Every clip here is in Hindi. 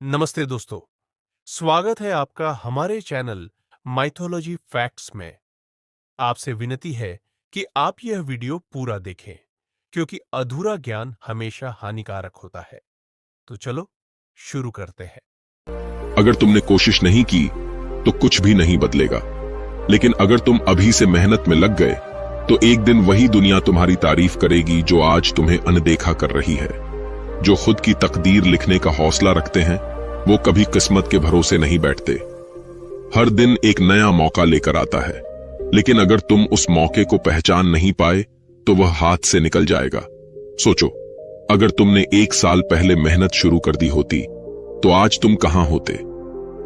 नमस्ते दोस्तों, स्वागत है आपका हमारे चैनल माइथोलॉजी फैक्ट्स में। आपसे विनती है कि आप यह वीडियो पूरा देखें, क्योंकि अधूरा ज्ञान हमेशा हानिकारक होता है। तो चलो शुरू करते हैं। अगर तुमने कोशिश नहीं की तो कुछ भी नहीं बदलेगा, लेकिन अगर तुम अभी से मेहनत में लग गए तो एक दिन वही दुनिया तुम्हारी तारीफ करेगी जो आज तुम्हें अनदेखा कर रही है। जो खुद की तकदीर लिखने का हौसला रखते हैं वो कभी किस्मत के भरोसे नहीं बैठते। हर दिन एक नया मौका लेकर आता है, लेकिन अगर तुम उस मौके को पहचान नहीं पाए तो वह हाथ से निकल जाएगा। सोचो, अगर तुमने 1 साल पहले मेहनत शुरू कर दी होती तो आज तुम कहां होते।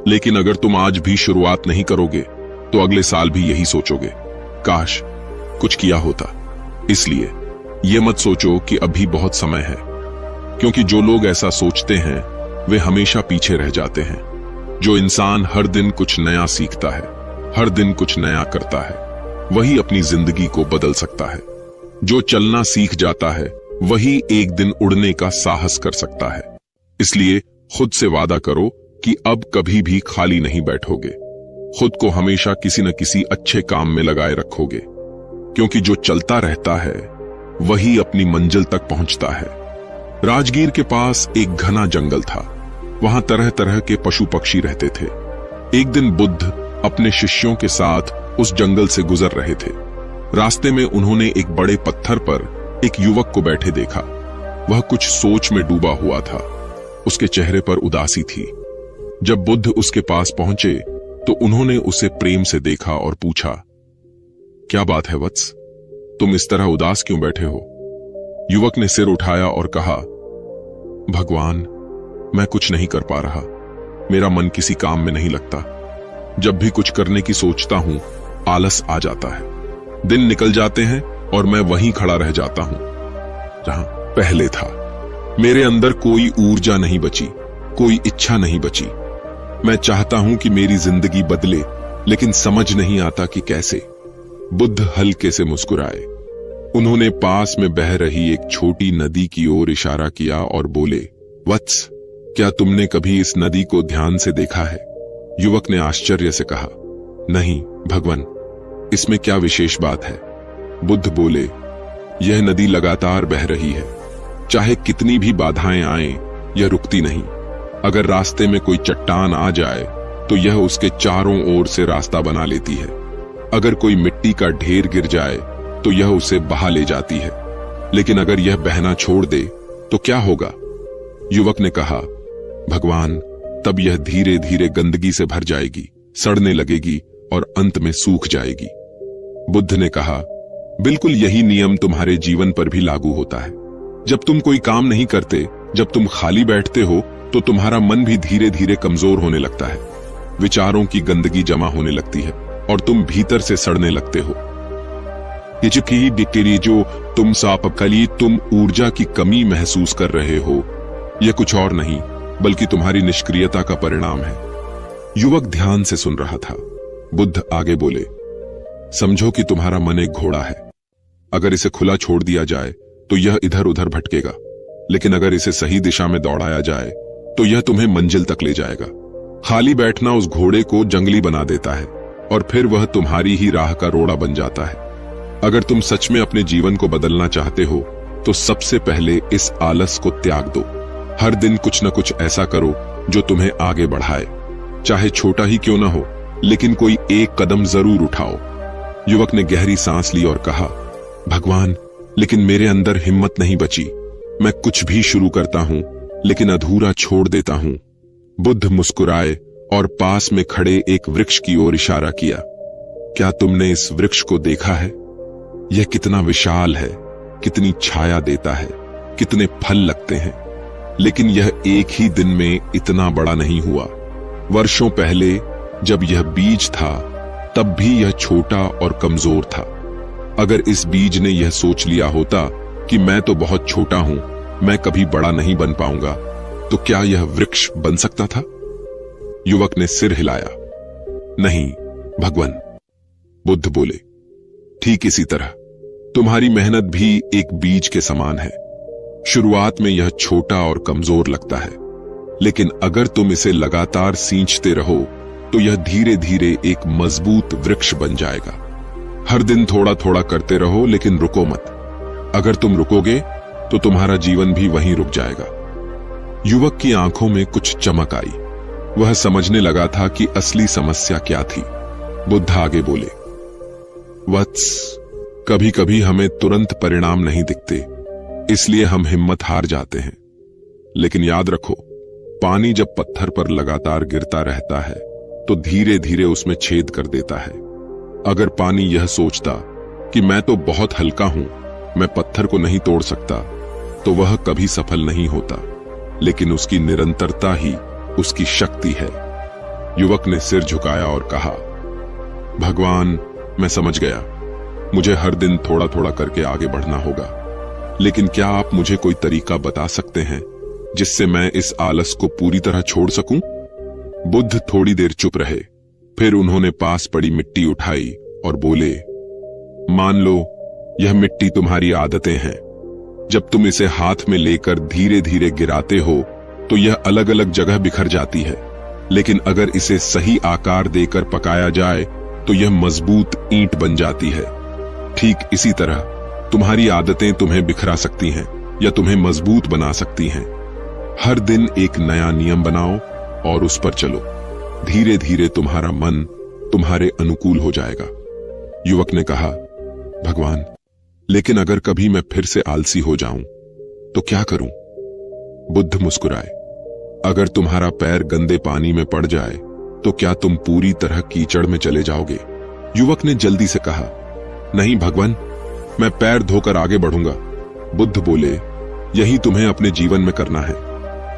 लेकिन अगर तुम आज भी शुरुआत नहीं करोगे तो अगले साल भी यही सोचोगे, काश कुछ किया होता। इसलिए यह मत सोचो कि अभी बहुत समय है, क्योंकि जो लोग ऐसा सोचते हैं वे हमेशा पीछे रह जाते हैं। जो इंसान हर दिन कुछ नया सीखता है, हर दिन कुछ नया करता है, वही अपनी जिंदगी को बदल सकता है। जो चलना सीख जाता है वही एक दिन उड़ने का साहस कर सकता है। इसलिए खुद से वादा करो कि अब कभी भी खाली नहीं बैठोगे। खुद को हमेशा किसी न किसी अच्छे काम में लगाए रखोगे, क्योंकि जो चलता रहता है वही अपनी मंजिल तक पहुंचता है। राजगीर के पास एक घना जंगल था। वहां तरह तरह के पशु पक्षी रहते थे। एक दिन बुद्ध अपने शिष्यों के साथ उस जंगल से गुजर रहे थे। रास्ते में उन्होंने एक बड़े पत्थर पर एक युवक को बैठे देखा। वह कुछ सोच में डूबा हुआ था। उसके चेहरे पर उदासी थी। जब बुद्ध उसके पास पहुंचे तो उन्होंने उसे प्रेम से देखा और पूछा, क्या बात है वत्स, तुम इस तरह उदास क्यों बैठे हो? युवक ने सिर उठाया और कहा, भगवान, मैं कुछ नहीं कर पा रहा। मेरा मन किसी काम में नहीं लगता। जब भी कुछ करने की सोचता हूं आलस आ जाता है। दिन निकल जाते हैं और मैं वहीं खड़ा रह जाता हूं जहां पहले था। मेरे अंदर कोई ऊर्जा नहीं बची, कोई इच्छा नहीं बची। मैं चाहता हूं कि मेरी जिंदगी बदले, लेकिन समझ नहीं आता कि कैसे। बुद्ध हल्के से मुस्कुराए। उन्होंने पास में बह रही एक छोटी नदी की ओर इशारा किया और बोले, वत्स, क्या तुमने कभी इस नदी को ध्यान से देखा है? युवक ने आश्चर्य से कहा, नहीं भगवान, इसमें क्या विशेष बात है? बुद्ध बोले, यह नदी लगातार बह रही है। चाहे कितनी भी बाधाएं आएं, यह रुकती नहीं। अगर रास्ते में कोई चट्टान आ जाए तो यह उसके चारों ओर से रास्ता बना लेती है। अगर कोई मिट्टी का ढेर गिर जाए तो यह उसे बहा ले जाती है। लेकिन अगर यह बहना छोड़ दे तो क्या होगा? युवक ने कहा, भगवान, तब यह धीरे धीरे गंदगी से भर जाएगी, सड़ने लगेगी और अंत में सूख जाएगी। बुद्ध ने कहा, बिल्कुल यही नियम तुम्हारे जीवन पर भी लागू होता है। जब तुम कोई काम नहीं करते, जब तुम खाली बैठते हो तो तुम्हारा मन भी धीरे धीरे कमजोर होने लगता है। विचारों की गंदगी जमा होने लगती है और तुम भीतर से सड़ने लगते हो। जो तुम सापकली तुम ऊर्जा की कमी महसूस कर रहे हो, यह कुछ और नहीं बल्कि तुम्हारी निष्क्रियता का परिणाम है। युवक ध्यान से सुन रहा था। बुद्ध आगे बोले, समझो कि तुम्हारा मन एक घोड़ा है। अगर इसे खुला छोड़ दिया जाए तो यह इधर उधर भटकेगा, लेकिन अगर इसे सही दिशा में दौड़ाया जाए तो यह तुम्हें मंजिल तक ले जाएगा। खाली बैठना उस घोड़े को जंगली बना देता है और फिर वह तुम्हारी ही राह का रोड़ा बन जाता है। अगर तुम सच में अपने जीवन को बदलना चाहते हो तो सबसे पहले इस आलस को त्याग दो। हर दिन कुछ न कुछ ऐसा करो जो तुम्हें आगे बढ़ाए। चाहे छोटा ही क्यों ना हो, लेकिन कोई एक कदम जरूर उठाओ। युवक ने गहरी सांस ली और कहा, भगवान, लेकिन मेरे अंदर हिम्मत नहीं बची। मैं कुछ भी शुरू करता हूं लेकिन अधूरा छोड़ देता हूं। बुद्ध मुस्कुराए और पास में खड़े एक वृक्ष की ओर इशारा किया। क्या तुमने इस वृक्ष को देखा है? यह कितना विशाल है, कितनी छाया देता है, कितने फल लगते हैं। लेकिन यह एक ही दिन में इतना बड़ा नहीं हुआ। वर्षों पहले जब यह बीज था तब भी यह छोटा और कमजोर था। अगर इस बीज ने यह सोच लिया होता कि मैं तो बहुत छोटा हूं, मैं कभी बड़ा नहीं बन पाऊंगा, तो क्या यह वृक्ष बन सकता था? युवक ने सिर हिलाया। नहीं भगवान, बुद्ध बोले, ठीक इसी तरह तुम्हारी मेहनत भी एक बीज के समान है। शुरुआत में यह छोटा और कमजोर लगता है, लेकिन अगर तुम इसे लगातार सींचते रहो तो यह धीरे धीरे एक मजबूत वृक्ष बन जाएगा। हर दिन थोड़ा थोड़ा करते रहो, लेकिन रुको मत। अगर तुम रुकोगे तो तुम्हारा जीवन भी वहीं रुक जाएगा। युवक की आंखों में कुछ चमक आई। वह समझने लगा था कि असली समस्या क्या थी। बुद्ध आगे बोले, वत्स, कभी कभी हमें तुरंत परिणाम नहीं दिखते, इसलिए हम हिम्मत हार जाते हैं। लेकिन याद रखो, पानी जब पत्थर पर लगातार गिरता रहता है तो धीरे धीरे उसमें छेद कर देता है। अगर पानी यह सोचता कि मैं तो बहुत हल्का हूं, मैं पत्थर को नहीं तोड़ सकता, तो वह कभी सफल नहीं होता। लेकिन उसकी निरंतरता ही उसकी शक्ति है। युवक ने सिर झुकाया और कहा, भगवान, मैं समझ गया। मुझे हर दिन थोड़ा थोड़ा करके आगे बढ़ना होगा। लेकिन क्या आप मुझे कोई तरीका बता सकते हैं जिससे मैं इस आलस को पूरी तरह छोड़ सकूं? बुद्ध थोड़ी देर चुप रहे। फिर उन्होंने पास पड़ी मिट्टी उठाई और बोले, मान लो यह मिट्टी तुम्हारी आदतें हैं। जब तुम इसे हाथ में लेकर धीरे धीरे गिराते हो तो यह अलग अलग जगह बिखर जाती है। लेकिन अगर इसे सही आकार देकर पकाया जाए तो यह मजबूत ईंट बन जाती है। ठीक इसी तरह तुम्हारी आदतें तुम्हें बिखरा सकती हैं या तुम्हें मजबूत बना सकती हैं। हर दिन एक नया नियम बनाओ और उस पर चलो। धीरे धीरे तुम्हारा मन तुम्हारे अनुकूल हो जाएगा। युवक ने कहा, भगवान, लेकिन अगर कभी मैं फिर से आलसी हो जाऊं तो क्या करूं? बुद्ध मुस्कुराए, अगर तुम्हारा पैर गंदे पानी में पड़ जाए तो क्या तुम पूरी तरह कीचड़ में चले जाओगे? युवक ने जल्दी से कहा, नहीं भगवान, मैं पैर धोकर आगे बढ़ूंगा। बुद्ध बोले, यही तुम्हें अपने जीवन में करना है।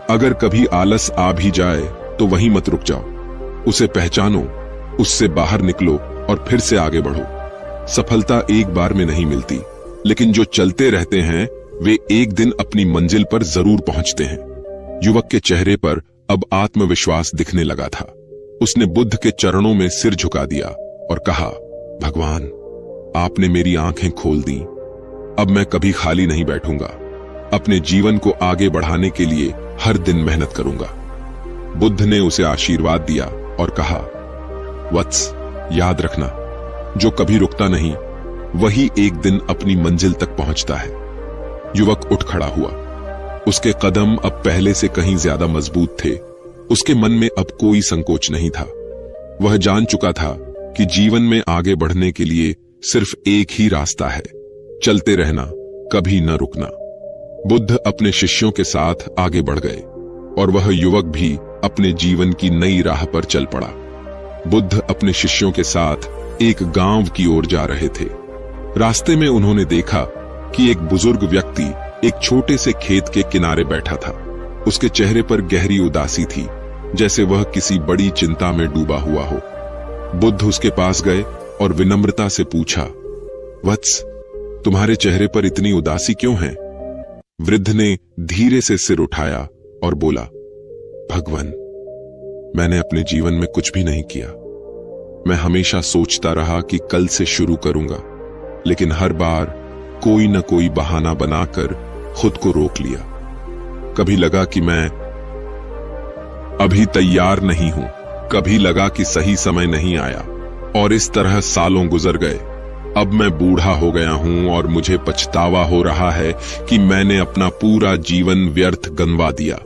अगर कभी आलस आ भी जाए तो वहीं मत रुक जाओ, उसे पहचानो, उससे बाहर निकलो और फिर से आगे बढ़ो। सफलता एक बार में नहीं मिलती, लेकिन जो चलते रहते हैं वे एक दिन अपनी मंजिल पर जरूर पहुंचते हैं। युवक के चेहरे पर अब आत्मविश्वास दिखने लगा था। उसने बुद्ध के चरणों में सिर झुका दिया और कहा, भगवान, आपने मेरी आंखें खोल दी। अब मैं कभी खाली नहीं बैठूंगा। अपने जीवन को आगे बढ़ाने के लिए हर दिन मेहनत करूंगा। बुद्ध ने उसे आशीर्वाद दिया और कहा, वत्स, याद रखना, जो कभी रुकता नहीं वही एक दिन अपनी मंजिल तक पहुंचता है। युवक उठ खड़ा हुआ। उसके कदम अब पहले से कहीं ज्यादा मजबूत थे। उसके मन में अब कोई संकोच नहीं था। वह जान चुका था कि जीवन में आगे बढ़ने के लिए सिर्फ एक ही रास्ता है, चलते रहना, कभी न रुकना। बुद्ध अपने शिष्यों के साथ आगे बढ़ गए और वह युवक भी अपने जीवन की नई राह पर चल पड़ा। बुद्ध अपने शिष्यों के साथ एक गांव की ओर जा रहे थे। रास्ते में उन्होंने देखा कि एक बुजुर्ग व्यक्ति एक छोटे से खेत के किनारे बैठा था। उसके चेहरे पर गहरी उदासी थी, जैसे वह किसी बड़ी चिंता में डूबा हुआ हो। बुद्ध उसके पास गए और विनम्रता से पूछा, वत्स, तुम्हारे चेहरे पर इतनी उदासी क्यों है? वृद्ध ने धीरे से सिर उठाया और बोला, भगवान, मैंने अपने जीवन में कुछ भी नहीं किया। मैं हमेशा सोचता रहा कि कल से शुरू करूंगा, लेकिन हर बार कोई न कोई बहाना बनाकर खुद को रोक लिया। कभी लगा कि मैं अभी तैयार नहीं हूं, कभी लगा कि सही समय नहीं आया, और इस तरह सालों गुजर गए। अब मैं बूढ़ा हो गया हूं और मुझे पछतावा हो रहा है कि मैंने अपना पूरा जीवन व्यर्थ गंवा दिया।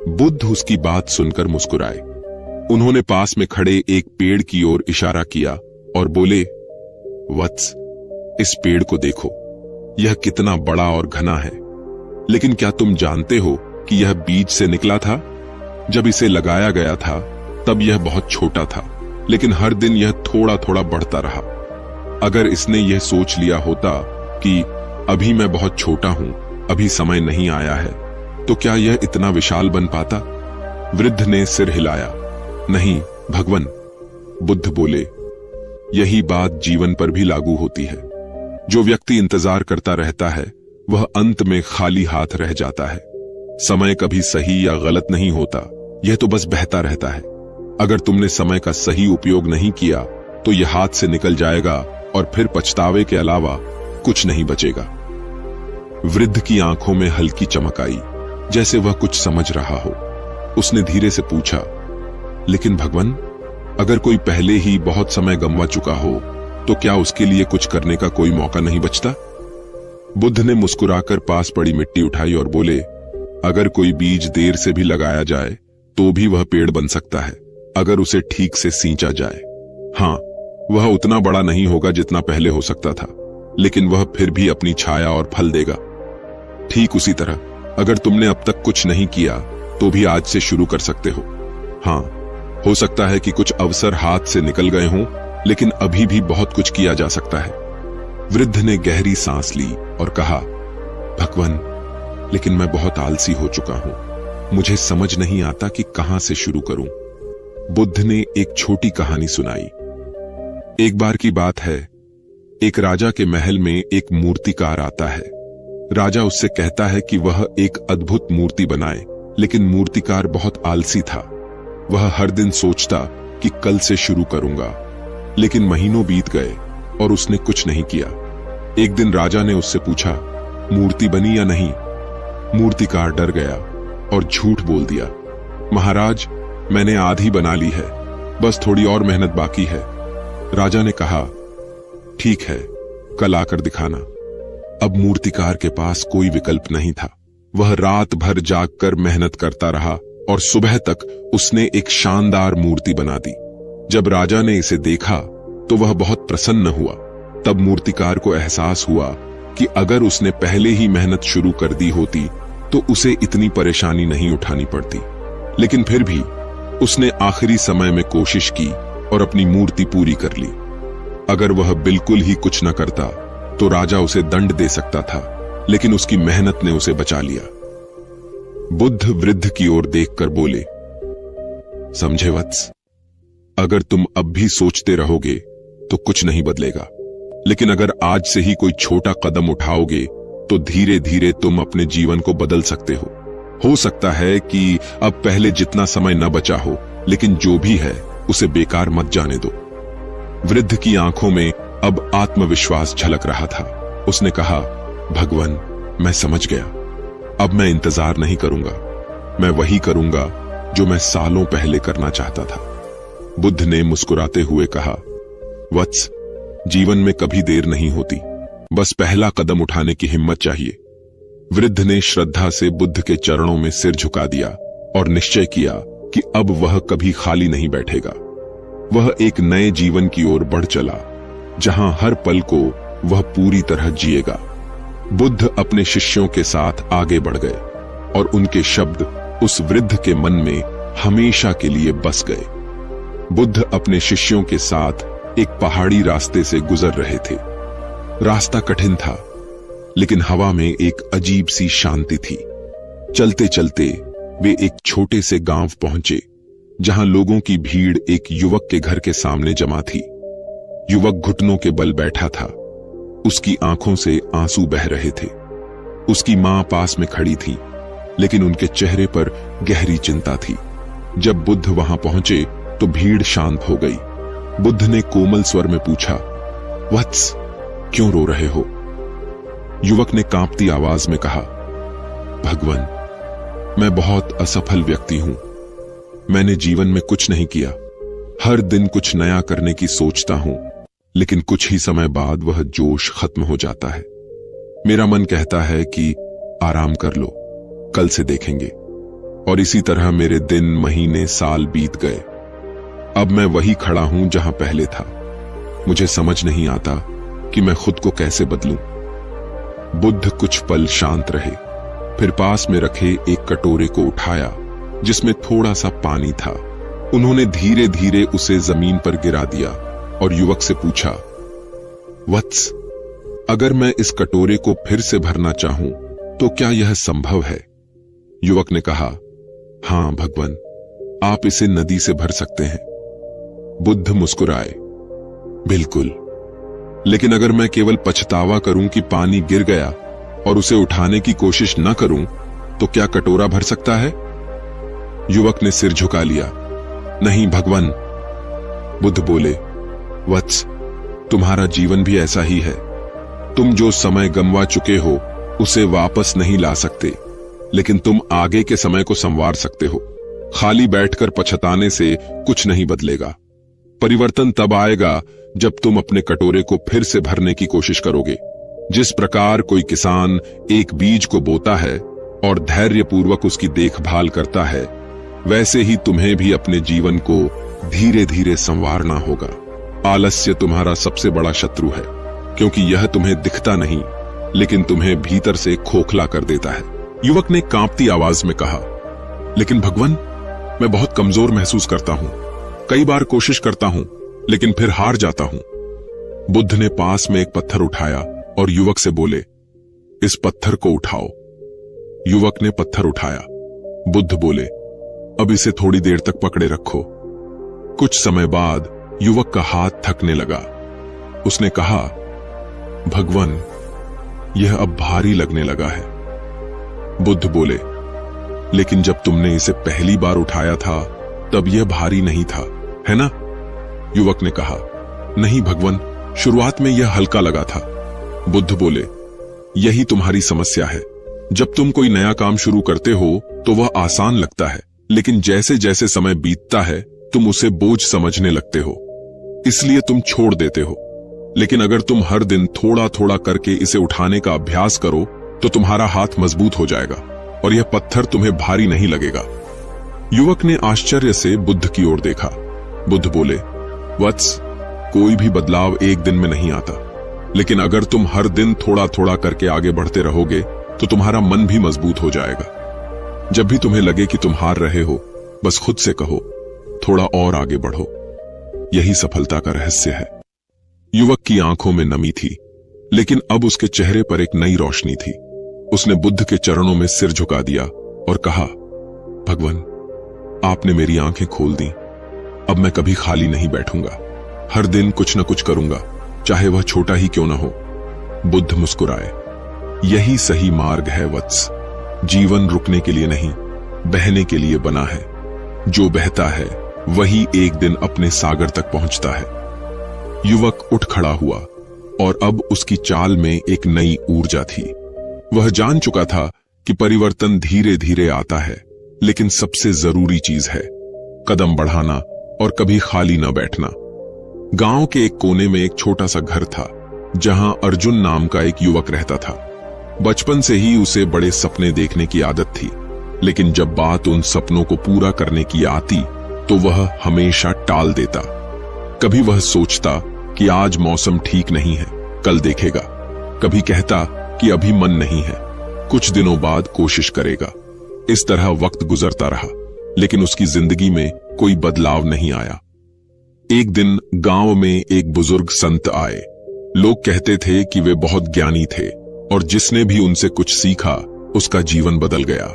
बुद्ध उसकी बात सुनकर मुस्कुराए। उन्होंने पास में खड़े एक पेड़ की ओर इशारा किया और बोले, वत्स, इस पेड़ को देखो, यह कितना बड़ा और घना है। लेकिन क्या तुम जानते हो कि यह बीज से निकला था? जब इसे लगाया गया था तब यह बहुत छोटा था, लेकिन हर दिन यह थोड़ा थोड़ा बढ़ता रहा। अगर इसने यह सोच लिया होता कि अभी मैं बहुत छोटा हूं, अभी समय नहीं आया है, तो क्या यह इतना विशाल बन पाता? वृद्ध ने सिर हिलाया। नहीं भगवान, बुद्ध बोले, यही बात जीवन पर भी लागू होती है। जो व्यक्ति इंतजार करता रहता है वह अंत में खाली हाथ रह जाता है। समय कभी सही या गलत नहीं होता, यह तो बस बहता रहता है। अगर तुमने समय का सही उपयोग नहीं किया तो यह हाथ से निकल जाएगा और फिर पछतावे के अलावा कुछ नहीं बचेगा। वृद्ध की आंखों में हल्की चमक आई, जैसे वह कुछ समझ रहा हो। उसने धीरे से पूछा, लेकिन भगवान, अगर कोई पहले ही बहुत समय गंवा चुका हो तो क्या उसके लिए कुछ करने का कोई मौका नहीं बचता? बुद्ध ने मुस्कुराकर पास पड़ी मिट्टी उठाई और बोले, अगर कोई बीज देर से भी लगाया जाए तो भी वह पेड़ बन सकता है, अगर उसे ठीक से सींचा जाए। हाँ, वह उतना बड़ा नहीं होगा जितना पहले हो सकता था, लेकिन वह फिर भी अपनी छाया और फल देगा। ठीक उसी तरह अगर तुमने अब तक कुछ नहीं किया तो भी आज से शुरू कर सकते हो। हाँ, हो सकता है कि कुछ अवसर हाथ से निकल गए हों, लेकिन अभी भी बहुत कुछ किया जा सकता है। वृद्ध ने गहरी सांस ली और कहा, भगवान, लेकिन मैं बहुत आलसी हो चुका हूं। मुझे समझ नहीं आता कि कहां से शुरू करूं। बुद्ध ने एक छोटी कहानी सुनाई। एक बार की बात है, एक राजा के महल में एक मूर्तिकार आता है। राजा उससे कहता है कि वह एक अद्भुत मूर्ति बनाए, लेकिन मूर्तिकार बहुत आलसी था। वह हर दिन सोचता कि कल से शुरू करूंगा, लेकिन महीनों बीत गए और उसने कुछ नहीं किया। एक दिन राजा ने उससे पूछा, मूर्ति बनी या नहीं? मूर्तिकार डर गया और झूठ बोल दिया, महाराज, मैंने आधी बना ली है, बस थोड़ी और मेहनत बाकी है। राजा ने कहा, ठीक है, कल आकर दिखाना। अब मूर्तिकार के पास कोई विकल्प नहीं था। वह रात भर जागकर मेहनत करता रहा और सुबह तक उसने एक शानदार मूर्ति बना दी। जब राजा ने इसे देखा तो वह बहुत प्रसन्न हुआ। तब मूर्तिकार को एहसास हुआ कि अगर उसने पहले ही मेहनत शुरू कर दी होती तो उसे इतनी परेशानी नहीं उठानी पड़ती। लेकिन फिर भी उसने आखिरी समय में कोशिश की और अपनी मूर्ति पूरी कर ली। अगर वह बिल्कुल ही कुछ न करता तो राजा उसे दंड दे सकता था, लेकिन उसकी मेहनत ने उसे बचा लिया। बुद्ध वृद्ध की ओर देखकर बोले, समझे वत्स, अगर तुम अब भी सोचते रहोगे तो कुछ नहीं बदलेगा, लेकिन अगर आज से ही कोई छोटा कदम उठाओगे तो धीरे धीरे तुम अपने जीवन को बदल सकते हो। हो सकता है कि अब पहले जितना समय न बचा हो, लेकिन जो भी है उसे बेकार मत जाने दो। वृद्ध की आंखों में अब आत्मविश्वास झलक रहा था। उसने कहा, भगवान, मैं समझ गया। अब मैं इंतजार नहीं करूंगा, मैं वही करूंगा जो मैं सालों पहले करना चाहता था। बुद्ध ने मुस्कुराते हुए कहा, वत्स, जीवन में कभी देर नहीं होती, बस पहला कदम उठाने की हिम्मत चाहिए। वृद्ध ने श्रद्धा से बुद्ध के चरणों में सिर झुका दिया और निश्चय किया कि अब वह कभी खाली नहीं बैठेगा। वह एक नए जीवन की ओर बढ़ चला, जहां हर पल को वह पूरी तरह जिएगा। बुद्ध अपने शिष्यों के साथ आगे बढ़ गए और उनके शब्द उस वृद्ध के मन में हमेशा के लिए बस गए। बुद्ध अपने शिष्यों के साथ एक पहाड़ी रास्ते से गुजर रहे थे। रास्ता कठिन था, लेकिन हवा में एक अजीब सी शांति थी। चलते चलते वे एक छोटे से गांव पहुंचे, जहां लोगों की भीड़ एक युवक के घर के सामने जमा थी। युवक घुटनों के बल बैठा था। उसकी आंखों से आंसू बह रहे थे। उसकी मां पास में खड़ी थी, लेकिन उनके चेहरे पर गहरी चिंता थी। जब बुद्ध वहां पहुंचे तो भीड़ शांत हो गई। बुद्ध ने कोमल स्वर में पूछा, वत्स, क्यों रो रहे हो? युवक ने कांपती आवाज में कहा, भगवान, मैं बहुत असफल व्यक्ति हूं। मैंने जीवन में कुछ नहीं किया। हर दिन कुछ नया करने की सोचता हूं, लेकिन कुछ ही समय बाद वह जोश खत्म हो जाता है। मेरा मन कहता है कि आराम कर लो, कल से देखेंगे। और इसी तरह मेरे दिन, महीने, साल बीत गए। अब मैं वही खड़ा हूं जहां पहले था। मुझे समझ नहीं आता कि मैं खुद को कैसे बदलूं। बुद्ध कुछ पल शांत रहे, फिर पास में रखे एक कटोरे को उठाया जिसमें थोड़ा सा पानी था। उन्होंने धीरे धीरे उसे जमीन पर गिरा दिया और युवक से पूछा, वत्स, अगर मैं इस कटोरे को फिर से भरना चाहूं तो क्या यह संभव है? युवक ने कहा, हां भगवान, आप इसे नदी से भर सकते हैं। बुद्ध मुस्कुराए, बिल्कुल, लेकिन अगर मैं केवल पछतावा करूं कि पानी गिर गया और उसे उठाने की कोशिश न करूं तो क्या कटोरा भर सकता है? युवक ने सिर झुका लिया। नहीं भगवान। बुद्ध बोले, वत्स, तुम्हारा जीवन भी ऐसा ही है। तुम जो समय गंवा चुके हो उसे वापस नहीं ला सकते, लेकिन तुम आगे के समय को संवार सकते हो। खाली बैठकर पछताने से कुछ नहीं बदलेगा। परिवर्तन तब आएगा जब तुम अपने कटोरे को फिर से भरने की कोशिश करोगे। जिस प्रकार कोई किसान एक बीज को बोता है और धैर्यपूर्वक उसकी देखभाल करता है, वैसे ही तुम्हें भी अपने जीवन को धीरे धीरे संवारना होगा। आलस्य तुम्हारा सबसे बड़ा शत्रु है, क्योंकि यह तुम्हें दिखता नहीं लेकिन तुम्हें भीतर से खोखला कर देता है। युवक ने कांपती आवाज में कहा, लेकिन भगवान, मैं बहुत कमजोर महसूस करता हूं। कई बार कोशिश करता हूं लेकिन फिर हार जाता हूं। बुद्ध ने पास में एक पत्थर उठाया और युवक से बोले, इस पत्थर को उठाओ। युवक ने पत्थर उठाया। बुद्ध बोले, अब इसे थोड़ी देर तक पकड़े रखो। कुछ समय बाद युवक का हाथ थकने लगा। उसने कहा, भगवान, यह अब भारी लगने लगा है। बुद्ध बोले, लेकिन जब तुमने इसे पहली बार उठाया था तब यह भारी नहीं था, है ना? युवक ने कहा, नहीं भगवान, शुरुआत में यह हल्का लगा था। बुद्ध बोले, यही तुम्हारी समस्या है। जब तुम कोई नया काम शुरू करते हो तो वह आसान लगता है, लेकिन जैसे जैसे समय बीतता है तुम उसे बोझ समझने लगते हो, इसलिए तुम छोड़ देते हो। लेकिन अगर तुम हर दिन थोड़ा थोड़ा करके इसे उठाने का अभ्यास करो तो तुम्हारा हाथ मजबूत हो जाएगा और यह पत्थर तुम्हें भारी नहीं लगेगा। युवक ने आश्चर्य से बुद्ध की ओर देखा। बुद्ध बोले, वत्स, कोई भी बदलाव एक दिन में नहीं आता, लेकिन अगर तुम हर दिन थोड़ा थोड़ा करके आगे बढ़ते रहोगे तो तुम्हारा मन भी मजबूत हो जाएगा। जब भी तुम्हें लगे कि तुम हार रहे हो, बस खुद से कहो, थोड़ा और आगे बढ़ो। यही सफलता का रहस्य है। युवक की आंखों में नमी थी, लेकिन अब उसके चेहरे पर एक नई रोशनी थी। उसने बुद्ध के चरणों में सिर झुका दिया और कहा, भगवान, आपने मेरी आंखें खोल दी। अब मैं कभी खाली नहीं बैठूंगा। हर दिन कुछ न कुछ करूंगा, चाहे वह छोटा ही क्यों न हो। बुद्ध मुस्कुराए। यही सही मार्ग है वत्स। जीवन रुकने के लिए नहीं, बहने के लिए बना है। जो बहता है वही एक दिन अपने सागर तक पहुंचता है। युवक उठ खड़ा हुआ और अब उसकी चाल में एक नई ऊर्जा थी। वह जान चुका था कि परिवर्तन धीरे धीरे आता है, लेकिन सबसे जरूरी चीज है कदम बढ़ाना और कभी खाली न बैठना। गांव के एक कोने में एक छोटा सा घर था, जहां अर्जुन नाम का एक युवक रहता था। बचपन से ही उसे बड़े सपने देखने की आदत थी, लेकिन जब बात उन सपनों को पूरा करने की आती तो वह हमेशा टाल देता। कभी वह सोचता कि आज मौसम ठीक नहीं है, कल देखेगा। कभी कहता कि अभी मन नहीं है, कुछ दिनों बाद कोशिश करेगा। इस तरह वक्त गुजरता रहा, लेकिन उसकी जिंदगी में कोई बदलाव नहीं आया। एक दिन गांव में एक बुजुर्ग संत आए। लोग कहते थे कि वे बहुत ज्ञानी थे और जिसने भी उनसे कुछ सीखा उसका जीवन बदल गया।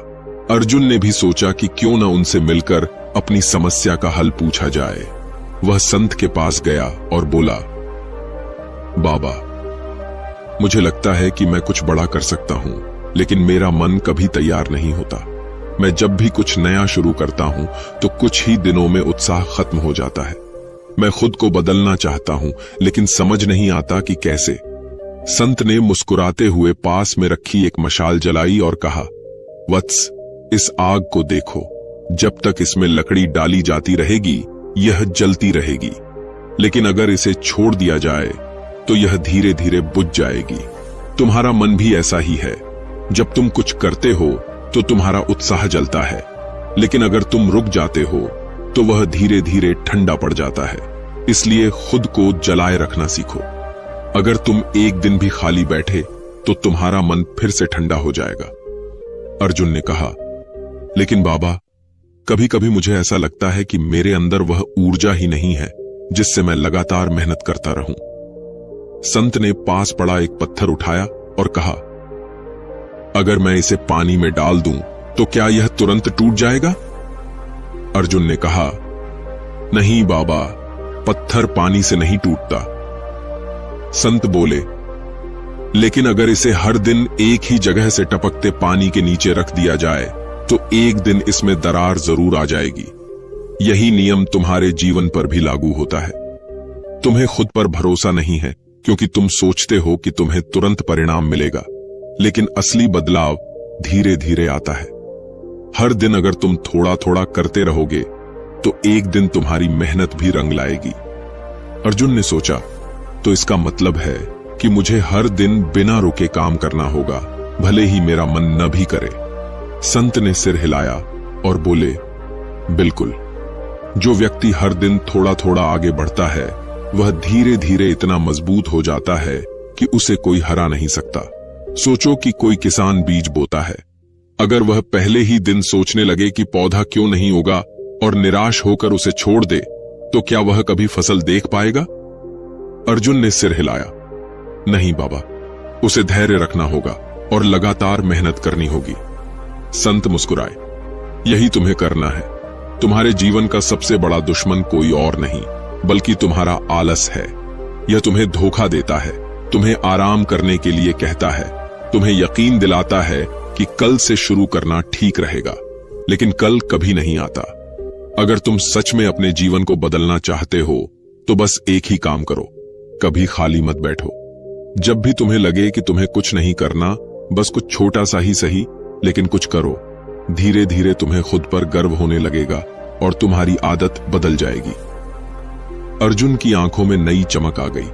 अर्जुन ने भी सोचा कि क्यों न उनसे मिलकर अपनी समस्या का हल पूछा जाए। वह संत के पास गया और बोला, बाबा, मुझे लगता है कि मैं कुछ बड़ा कर सकता हूं, लेकिन मेरा मन कभी तैयार नहीं होता। मैं जब भी कुछ नया शुरू करता हूं तो कुछ ही दिनों में उत्साह खत्म हो जाता है। मैं खुद को बदलना चाहता हूं, लेकिन समझ नहीं आता कि कैसे। संत ने मुस्कुराते हुए पास में रखी एक मशाल जलाई और कहा, वत्स, इस आग को देखो। जब तक इसमें लकड़ी डाली जाती रहेगी यह जलती रहेगी, लेकिन अगर इसे छोड़ दिया जाए तो यह धीरे धीरे बुझ जाएगी। तुम्हारा मन भी ऐसा ही है। जब तुम कुछ करते हो तो तुम्हारा उत्साह जलता है, लेकिन अगर तुम रुक जाते हो तो वह धीरे धीरे ठंडा पड़ जाता है। इसलिए खुद को जलाए रखना सीखो। अगर तुम एक दिन भी खाली बैठे तो तुम्हारा मन फिर से ठंडा हो जाएगा। अर्जुन ने कहा, लेकिन बाबा, कभी कभी मुझे ऐसा लगता है कि मेरे अंदर वह ऊर्जा ही नहीं है जिससे मैं लगातार मेहनत करता रहूं। संत ने पास पड़ा एक पत्थर उठाया और कहा, अगर मैं इसे पानी में डाल दूं तो क्या यह तुरंत टूट जाएगा? अर्जुन ने कहा, नहीं बाबा, पत्थर पानी से नहीं टूटता। संत बोले, लेकिन अगर इसे हर दिन एक ही जगह से टपकते पानी के नीचे रख दिया जाए तो एक दिन इसमें दरार जरूर आ जाएगी। यही नियम तुम्हारे जीवन पर भी लागू होता है। तुम्हें खुद पर भरोसा नहीं है क्योंकि तुम सोचते हो कि तुम्हें तुरंत परिणाम मिलेगा, लेकिन असली बदलाव धीरे धीरे आता है। हर दिन अगर तुम थोड़ा थोड़ा करते रहोगे तो एक दिन तुम्हारी मेहनत भी रंग लाएगी। अर्जुन ने सोचा, तो इसका मतलब है कि मुझे हर दिन बिना रुके काम करना होगा, भले ही मेरा मन न भी करे। संत ने सिर हिलाया और बोले, बिल्कुल। जो व्यक्ति हर दिन थोड़ा थोड़ा आगे बढ़ता है वह धीरे धीरे इतना मजबूत हो जाता है कि उसे कोई हरा नहीं सकता। सोचो कि कोई किसान बीज बोता है, अगर वह पहले ही दिन सोचने लगे कि पौधा क्यों नहीं होगा और निराश होकर उसे छोड़ दे, तो क्या वह कभी फसल देख पाएगा? अर्जुन ने सिर हिलाया, नहीं बाबा, उसे धैर्य रखना होगा और लगातार मेहनत करनी होगी। संत मुस्कुराए, यही तुम्हें करना है। तुम्हारे जीवन का सबसे बड़ा दुश्मन कोई और नहीं बल्कि तुम्हारा आलस है। यह तुम्हें धोखा देता है, तुम्हें आराम करने के लिए कहता है, तुम्हें यकीन दिलाता है कि कल से शुरू करना ठीक रहेगा, लेकिन कल कभी नहीं आता। अगर तुम सच में अपने जीवन को बदलना चाहते हो तो बस एक ही काम करो, कभी खाली मत बैठो। जब भी तुम्हें लगे कि तुम्हें कुछ नहीं करना, बस कुछ छोटा सा ही सही लेकिन कुछ करो। धीरे धीरे तुम्हें खुद पर गर्व होने लगेगा और तुम्हारी आदत बदल जाएगी। अर्जुन की आंखों में नई चमक आ गई।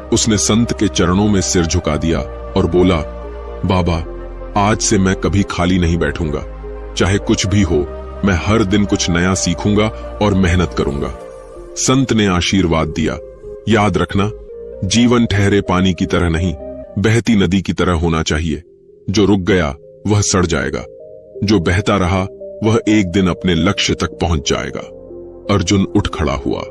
उसने संत के चरणों में सिर झुका दिया और बोला, बाबा, आज से मैं कभी खाली नहीं बैठूंगा। चाहे कुछ भी हो, मैं हर दिन कुछ नया सीखूंगा और मेहनत करूंगा। संत ने आशीर्वाद दिया, याद रखना, जीवन ठहरे पानी की तरह नहीं, बहती नदी की तरह होना चाहिए। जो रुक गया वह सड़ जाएगा, जो बहता रहा वह एक दिन अपने लक्ष्य तक पहुंच जाएगा। अर्जुन उठ खड़ा हुआ।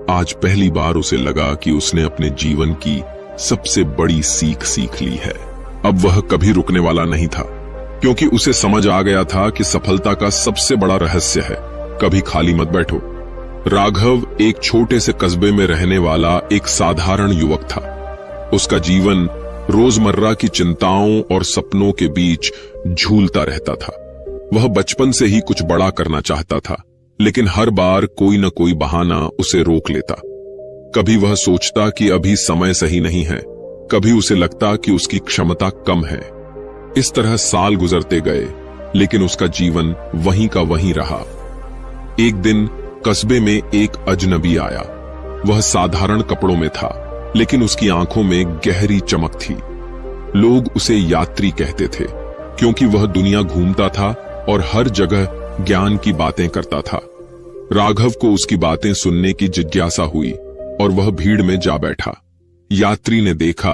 आज पहली बार उसे लगा कि उसने अपने जीवन की सबसे बड़ी सीख ली है। अब वह कभी रुकने वाला नहीं था, क्योंकि उसे समझ आ गया था कि सफलता का सबसे बड़ा रहस्य है, कभी खाली मत बैठो। राघव एक छोटे से कस्बे में रहने वाला एक साधारण युवक था। उसका जीवन रोजमर्रा की चिंताओं और सपनों के बीच झूलता रहता था। वह बचपन से ही कुछ बड़ा करना चाहता था, लेकिन हर बार कोई न कोई बहाना उसे रोक लेता। कभी वह सोचता कि अभी समय सही नहीं है, कभी उसे लगता कि उसकी क्षमता कम है। इस तरह साल गुजरते गए, लेकिन उसका जीवन वहीं का वहीं रहा। एक दिन कस्बे में एक अजनबी आया। वह साधारण कपड़ों में था, लेकिन उसकी आंखों में गहरी चमक थी। लोग उसे यात्री कहते थे, क्योंकि वह दुनिया घूमता था और हर जगह ज्ञान की बातें करता था। राघव को उसकी बातें सुनने की जिज्ञासा हुई और वह भीड़ में जा बैठा। यात्री ने देखा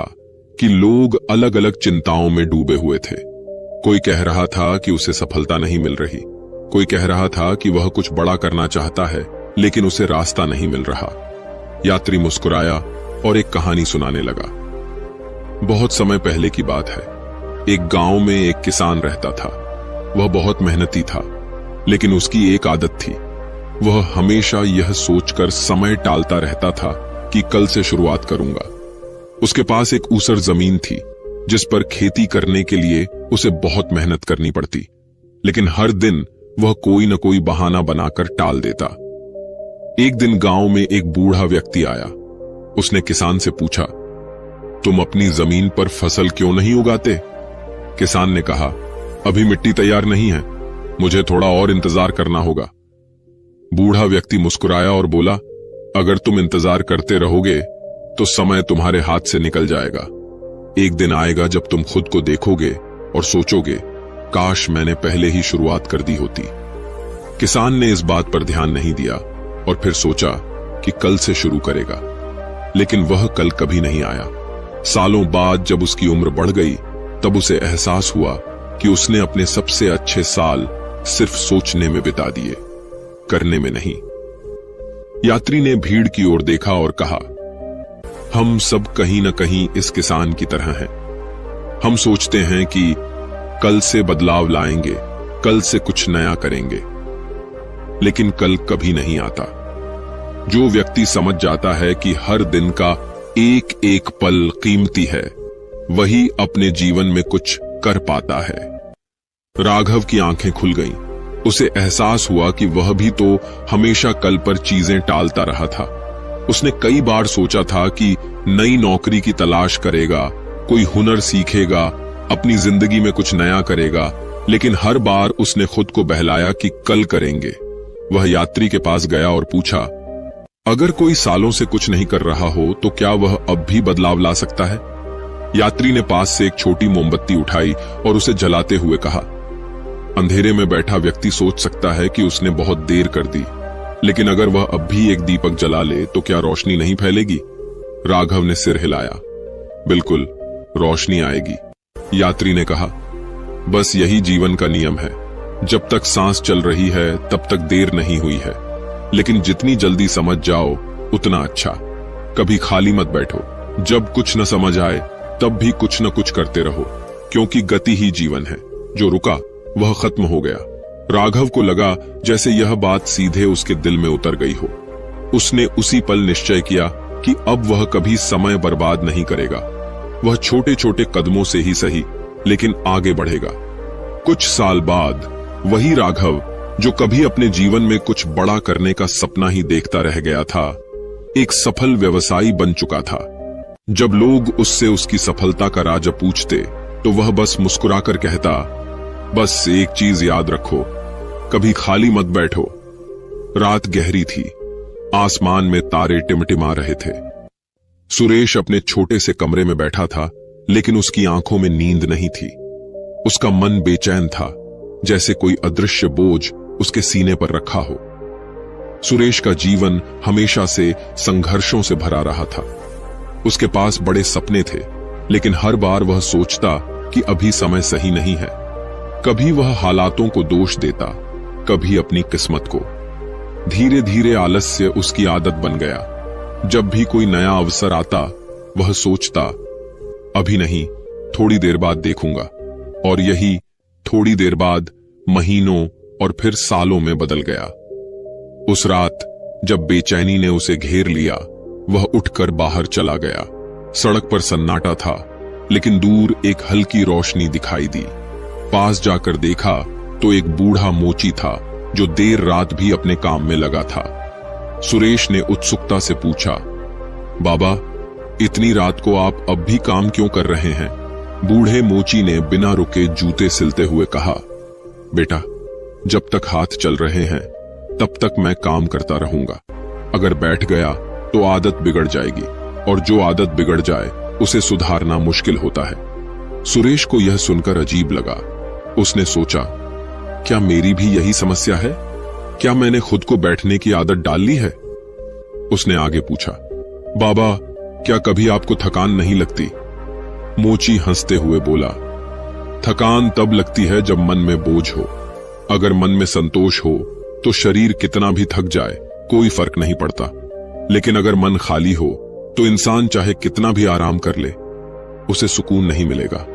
कि लोग अलग अलग चिंताओं में डूबे हुए थे। कोई कह रहा था कि उसे सफलता नहीं मिल रही, कोई कह रहा था कि वह कुछ बड़ा करना चाहता है लेकिन उसे रास्ता नहीं मिल रहा। यात्री मुस्कुराया और एक कहानी सुनाने लगा। बहुत समय पहले की बात है। एक गांव में एक किसान रहता था। वह बहुत मेहनती था, लेकिन उसकी एक आदत थी, वह हमेशा यह सोचकर समय टालता रहता था कि कल से शुरुआत करूंगा। उसके पास एक ऊसर जमीन थी जिस पर खेती करने के लिए उसे बहुत मेहनत करनी पड़ती, लेकिन हर दिन वह कोई न कोई बहाना बनाकर टाल देता। एक दिन गांव में एक बूढ़ा व्यक्ति आया। उसने किसान से पूछा, तुम अपनी जमीन पर फसल क्यों नहीं उगाते? किसान ने कहा, अभी मिट्टी तैयार नहीं है, मुझे थोड़ा और इंतजार करना होगा। बूढ़ा व्यक्ति मुस्कुराया और बोला, अगर तुम इंतजार करते रहोगे तो समय तुम्हारे हाथ से निकल जाएगा। एक दिन आएगा जब तुम खुद को देखोगे और सोचोगे, काश मैंने पहले ही शुरुआत कर दी होती। किसान ने इस बात पर ध्यान नहीं दिया और फिर सोचा कि कल से शुरू करेगा, लेकिन वह कल कभी नहीं आया। सालों बाद जब उसकी उम्र बढ़ गई, तब उसे एहसास हुआ कि उसने अपने सबसे अच्छे साल सिर्फ सोचने में बिता दिए, करने में नहीं। यात्री ने भीड़ की ओर देखा और कहा, हम सब कहीं न कहीं इस किसान की तरह हैं। हम सोचते हैं कि कल से बदलाव लाएंगे, कल से कुछ नया करेंगे, लेकिन कल कभी नहीं आता। जो व्यक्ति समझ जाता है कि हर दिन का एक एक पल कीमती है, वही अपने जीवन में कुछ कर पाता है। राघव की आंखें खुल गईं। उसे एहसास हुआ कि वह भी तो हमेशा कल पर चीजें टालता रहा था। उसने कई बार सोचा था कि नई नौकरी की तलाश करेगा, कोई हुनर सीखेगा, अपनी जिंदगी में कुछ नया करेगा, लेकिन हर बार उसने खुद को बहलाया कि कल करेंगे। वह यात्री के पास गया और पूछा, अगर कोई सालों से कुछ नहीं कर रहा हो तो क्या वह अब भी बदलाव ला सकता है? यात्री ने पास से एक छोटी मोमबत्ती उठाई और उसे जलाते हुए कहा, अंधेरे में बैठा व्यक्ति सोच सकता है कि उसने बहुत देर कर दी, लेकिन अगर वह अब भी एक दीपक जला ले तो क्या रोशनी नहीं फैलेगी? राघव ने सिर हिलाया। बिल्कुल, रोशनी आएगी। यात्री ने कहा, बस यही जीवन का नियम है। जब तक सांस चल रही है तब तक देर नहीं हुई है, लेकिन जितनी जल्दी समझ जाओ उतना अच्छा। कभी खाली मत बैठो। जब कुछ न समझ आए तब भी कुछ न कुछ करते रहो, क्योंकि गति ही जीवन है। जो रुका वह खत्म हो गया। राघव को लगा जैसे यह बात सीधे उसके दिल में उतर गई हो। उसने उसी पल निश्चय किया कि अब वह कभी समय बर्बाद नहीं करेगा। वह छोटे छोटे कदमों से ही सही, लेकिन आगे बढ़ेगा। कुछ साल बाद वही राघव, जो कभी अपने जीवन में कुछ बड़ा करने का सपना ही देखता रह गया था, एक सफल व्यवसायी बन चुका था। जब लोग उससे उसकी सफलता का राज पूछते तो वह बस मुस्कुराकर कहता, बस एक चीज याद रखो, कभी खाली मत बैठो। रात गहरी थी, आसमान में तारे टिमटिमा रहे थे। सुरेश अपने छोटे से कमरे में बैठा था, लेकिन उसकी आंखों में नींद नहीं थी। उसका मन बेचैन था, जैसे कोई अदृश्य बोझ उसके सीने पर रखा हो। सुरेश का जीवन हमेशा से संघर्षों से भरा रहा था। उसके पास बड़े सपने थे, लेकिन हर बार वह सोचता कि अभी समय सही नहीं है। कभी वह हालातों को दोष देता, कभी अपनी किस्मत को। धीरे धीरे आलस्य उसकी आदत बन गया। जब भी कोई नया अवसर आता, वह सोचता, अभी नहीं, थोड़ी देर बाद देखूंगा। और यही थोड़ी देर बाद महीनों और फिर सालों में बदल गया। उस रात जब बेचैनी ने उसे घेर लिया, वह उठकर बाहर चला गया। सड़क पर सन्नाटा था, लेकिन दूर एक हल्की रोशनी दिखाई दी। पास जाकर देखा तो एक बूढ़ा मोची था, जो देर रात भी अपने काम में लगा था। सुरेश ने उत्सुकता से पूछा, बाबा, इतनी रात को आप अब भी काम क्यों कर रहे हैं? बूढ़े मोची ने बिना रुके जूते सिलते हुए कहा, बेटा, जब तक हाथ चल रहे हैं तब तक मैं काम करता रहूंगा। अगर बैठ गया तो आदत बिगड़ जाएगी, और जो आदत बिगड़ जाए उसे सुधारना मुश्किल होता है। सुरेश को यह सुनकर अजीब लगा। उसने सोचा, क्या मेरी भी यही समस्या है? क्या मैंने खुद को बैठने की आदत डाल ली है? उसने आगे पूछा, बाबा, क्या कभी आपको थकान नहीं लगती? मोची हंसते हुए बोला, थकान तब लगती है जब मन में बोझ हो। अगर मन में संतोष हो तो शरीर कितना भी थक जाए कोई फर्क नहीं पड़ता, लेकिन अगर मन खाली हो तो इंसान चाहे कितना भी आराम कर ले, उसे सुकून नहीं मिलेगा।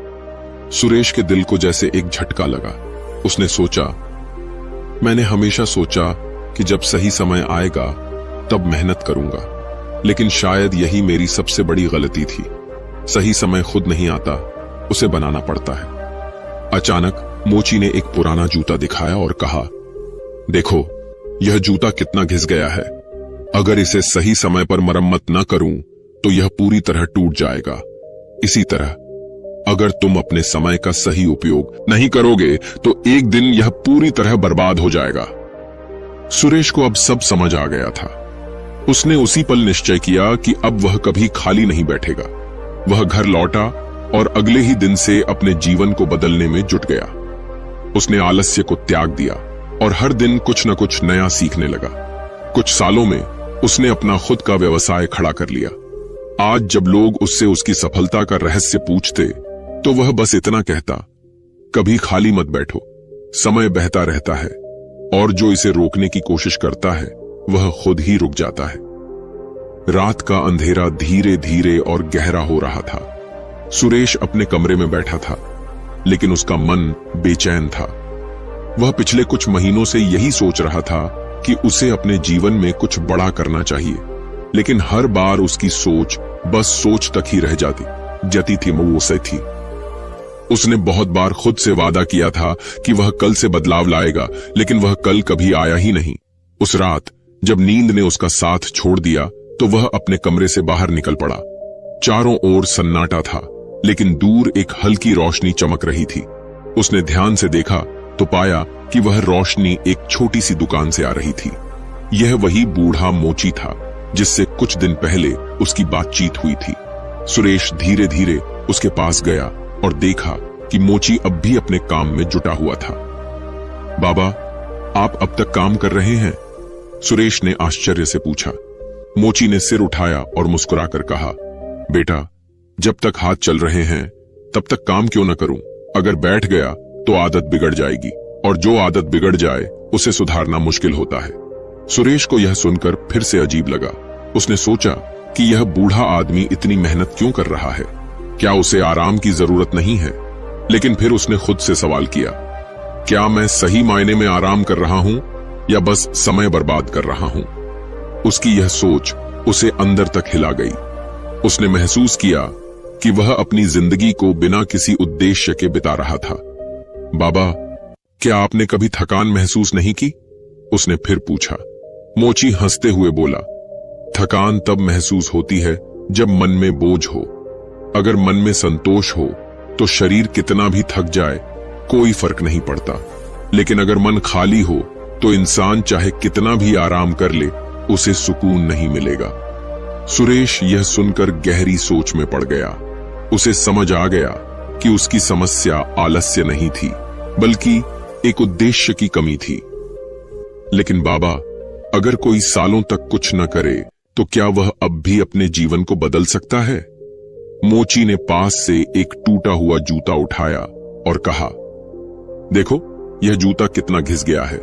सुरेश के दिल को जैसे एक झटका लगा। उसने सोचा, मैंने हमेशा सोचा कि जब सही समय आएगा तब मेहनत करूंगा, लेकिन शायद यही मेरी सबसे बड़ी गलती थी। सही समय खुद नहीं आता, उसे बनाना पड़ता है। अचानक मोची ने एक पुराना जूता दिखाया और कहा, देखो, यह जूता कितना घिस गया है। अगर इसे सही समय पर मरम्मत न करूं तो यह पूरी तरह टूट जाएगा। इसी तरह अगर तुम अपने समय का सही उपयोग नहीं करोगे तो एक दिन यह पूरी तरह बर्बाद हो जाएगा। सुरेश को अब सब समझ आ गया था। उसने उसी पल निश्चय किया कि अब वह कभी खाली नहीं बैठेगा। वह घर लौटा और अगले ही दिन से अपने जीवन को बदलने में जुट गया। उसने आलस्य को त्याग दिया और हर दिन कुछ न कुछ नया सीखने लगा। कुछ सालों में उसने अपना खुद का व्यवसाय खड़ा कर लिया। आज जब लोग उससे उसकी सफलता का रहस्य पूछते तो वह बस इतना कहता, कभी खाली मत बैठो, समय बहता रहता है, और जो इसे रोकने की कोशिश करता है वह खुद ही रुक जाता है। रात का अंधेरा धीरे धीरे और गहरा हो रहा था। सुरेश अपने कमरे में बैठा था, लेकिन उसका मन बेचैन था। वह पिछले कुछ महीनों से यही सोच रहा था कि उसे अपने जीवन में कुछ बड़ा करना चाहिए, लेकिन हर बार उसकी सोच बस सोच तक ही रह जाती थी, वो से थी। उसने बहुत बार खुद से वादा किया था कि वह कल से बदलाव लाएगा, लेकिन वह कल कभी आया ही नहीं। उस रात जब नींद ने उसका साथ छोड़ दिया तो वह अपने कमरे से बाहर निकल पड़ा। चारों ओर सन्नाटा था, लेकिन दूर एक हल्की रोशनी चमक रही थी। उसने ध्यान से देखा तो पाया कि वह रोशनी एक छोटी सी दुकान से आ रही थी। यह वही बूढ़ा मोची था जिससे कुछ दिन पहले उसकी बातचीत हुई थी। सुरेश धीरे धीरे उसके पास गया और देखा कि मोची अब भी अपने काम में जुटा हुआ था। बाबा, आप अब तक काम कर रहे हैं? सुरेश ने आश्चर्य से पूछा। मोची ने सिर उठाया और मुस्कुराकर कहा, बेटा, जब तक हाथ चल रहे हैं तब तक काम क्यों न करूं? अगर बैठ गया तो आदत बिगड़ जाएगी, और जो आदत बिगड़ जाए उसे सुधारना मुश्किल होता है। सुरेश को यह सुनकर फिर से अजीब लगा। उसने सोचा कि यह बूढ़ा आदमी इतनी मेहनत क्यों कर रहा है? क्या उसे आराम की जरूरत नहीं है? लेकिन फिर उसने खुद से सवाल किया, क्या मैं सही मायने में आराम कर रहा हूं या बस समय बर्बाद कर रहा हूं? उसकी यह सोच उसे अंदर तक हिला गई। उसने महसूस किया कि वह अपनी जिंदगी को बिना किसी उद्देश्य के बिता रहा था। बाबा, क्या आपने कभी थकान महसूस नहीं की? उसने फिर पूछा। मोची हंसते हुए बोला, थकान तब महसूस होती है जब मन में बोझ हो। अगर मन में संतोष हो तो शरीर कितना भी थक जाए कोई फर्क नहीं पड़ता, लेकिन अगर मन खाली हो तो इंसान चाहे कितना भी आराम कर ले उसे सुकून नहीं मिलेगा। सुरेश यह सुनकर गहरी सोच में पड़ गया। उसे समझ आ गया कि उसकी समस्या आलस्य नहीं थी, बल्कि एक उद्देश्य की कमी थी। लेकिन बाबा, अगर कोई सालों तक कुछ न करे तो क्या वह अब भी अपने जीवन को बदल सकता है? मोची ने पास से एक टूटा हुआ जूता उठाया और कहा, देखो, यह जूता कितना घिस गया है।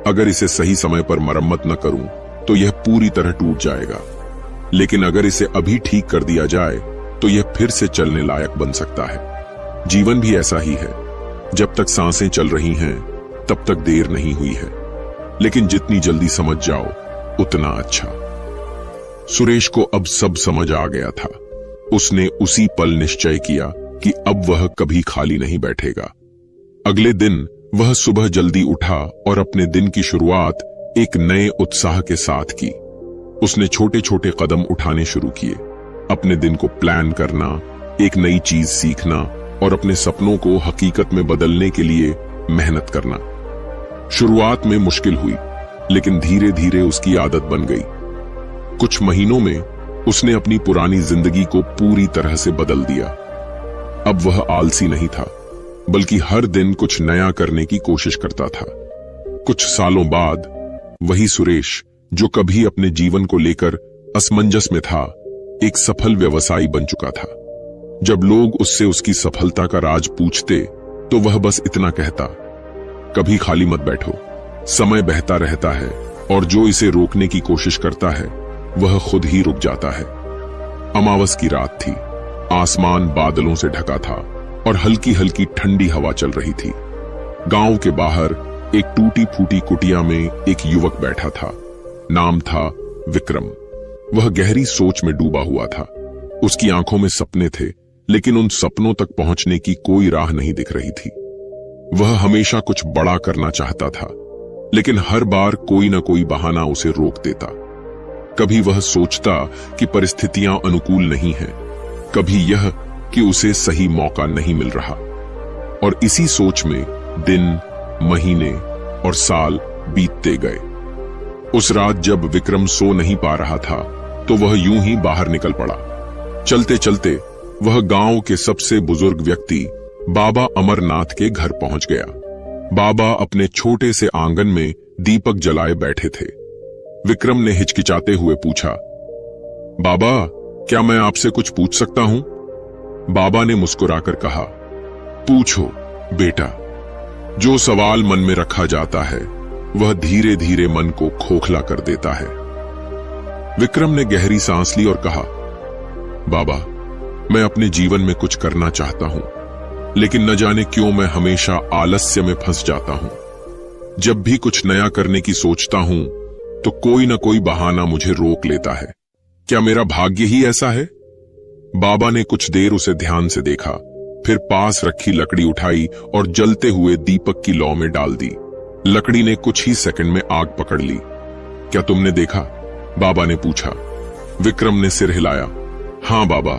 अगर इसे सही समय पर मरम्मत न करूं तो यह पूरी तरह टूट जाएगा, लेकिन अगर इसे अभी ठीक कर दिया जाए तो यह फिर से चलने लायक बन सकता है। जीवन भी ऐसा ही है, जब तक सांसें चल रही हैं तब तक देर नहीं हुई है, लेकिन जितनी जल्दी समझ जाओ उतना अच्छा। सुरेश को अब सब समझ आ गया था। उसने उसी पल निश्चय किया कि अब वह कभी खाली नहीं बैठेगा। अगले दिन वह सुबह जल्दी उठा और अपने दिन की शुरुआत एक नए उत्साह के साथ की। उसने छोटे छोटे कदम उठाने शुरू किए, अपने दिन को प्लान करना, एक नई चीज सीखना और अपने सपनों को हकीकत में बदलने के लिए मेहनत करना। शुरुआत में मुश्किल हुई, लेकिन धीरे धीरे उसकी आदत बन गई। कुछ महीनों में उसने अपनी पुरानी जिंदगी को पूरी तरह से बदल दिया। अब वह आलसी नहीं था, बल्कि हर दिन कुछ नया करने की कोशिश करता था। कुछ सालों बाद वही सुरेश जो कभी अपने जीवन को लेकर असमंजस में था, एक सफल व्यवसायी बन चुका था। जब लोग उससे उसकी सफलता का राज पूछते तो वह बस इतना कहता, कभी खाली मत बैठो, समय बहता रहता है और जो इसे रोकने की कोशिश करता है वह खुद ही रुक जाता है। अमावस की रात थी, आसमान बादलों से ढका था और हल्की हल्की ठंडी हवा चल रही थी। गांव के बाहर एक टूटी फूटी कुटिया में एक युवक बैठा था। नाम था विक्रम। वह गहरी सोच में डूबा हुआ था। उसकी आंखों में सपने थे, लेकिन उन सपनों तक पहुंचने की कोई राह नहीं दिख रही थी। वह हमेशा कुछ बड़ा करना चाहता था, लेकिन हर बार कोई न कोई बहाना उसे रोक देता। कभी वह सोचता कि परिस्थितियां अनुकूल नहीं हैं, कभी यह कि उसे सही मौका नहीं मिल रहा। और इसी सोच में दिन, महीने और साल बीतते गए। उस रात जब विक्रम सो नहीं पा रहा था तो वह यूं ही बाहर निकल पड़ा। चलते चलते वह गांव के सबसे बुजुर्ग व्यक्ति बाबा अमरनाथ के घर पहुंच गया। बाबा अपने छोटे से आंगन में दीपक जलाए बैठे थे। विक्रम ने हिचकिचाते हुए पूछा, बाबा, क्या मैं आपसे कुछ पूछ सकता हूं? बाबा ने मुस्कुराकर कहा, पूछो बेटा। जो सवाल मन में रखा जाता है वह धीरे धीरे मन को खोखला कर देता है। विक्रम ने गहरी सांस ली और कहा, बाबा, मैं अपने जीवन में कुछ करना चाहता हूं, लेकिन न जाने क्यों मैं हमेशा आलस्य में फंस जाता हूं। जब भी कुछ नया करने की सोचता हूं तो कोई न कोई बहाना मुझे रोक लेता है। क्या मेरा भाग्य ही ऐसा है? बाबा ने कुछ देर उसे ध्यान से देखा, फिर पास रखी लकड़ी उठाई और जलते हुए दीपक की लौ में डाल दी। लकड़ी ने कुछ ही सेकंड में आग पकड़ ली। क्या तुमने देखा? बाबा ने पूछा। विक्रम ने सिर हिलाया। हां बाबा,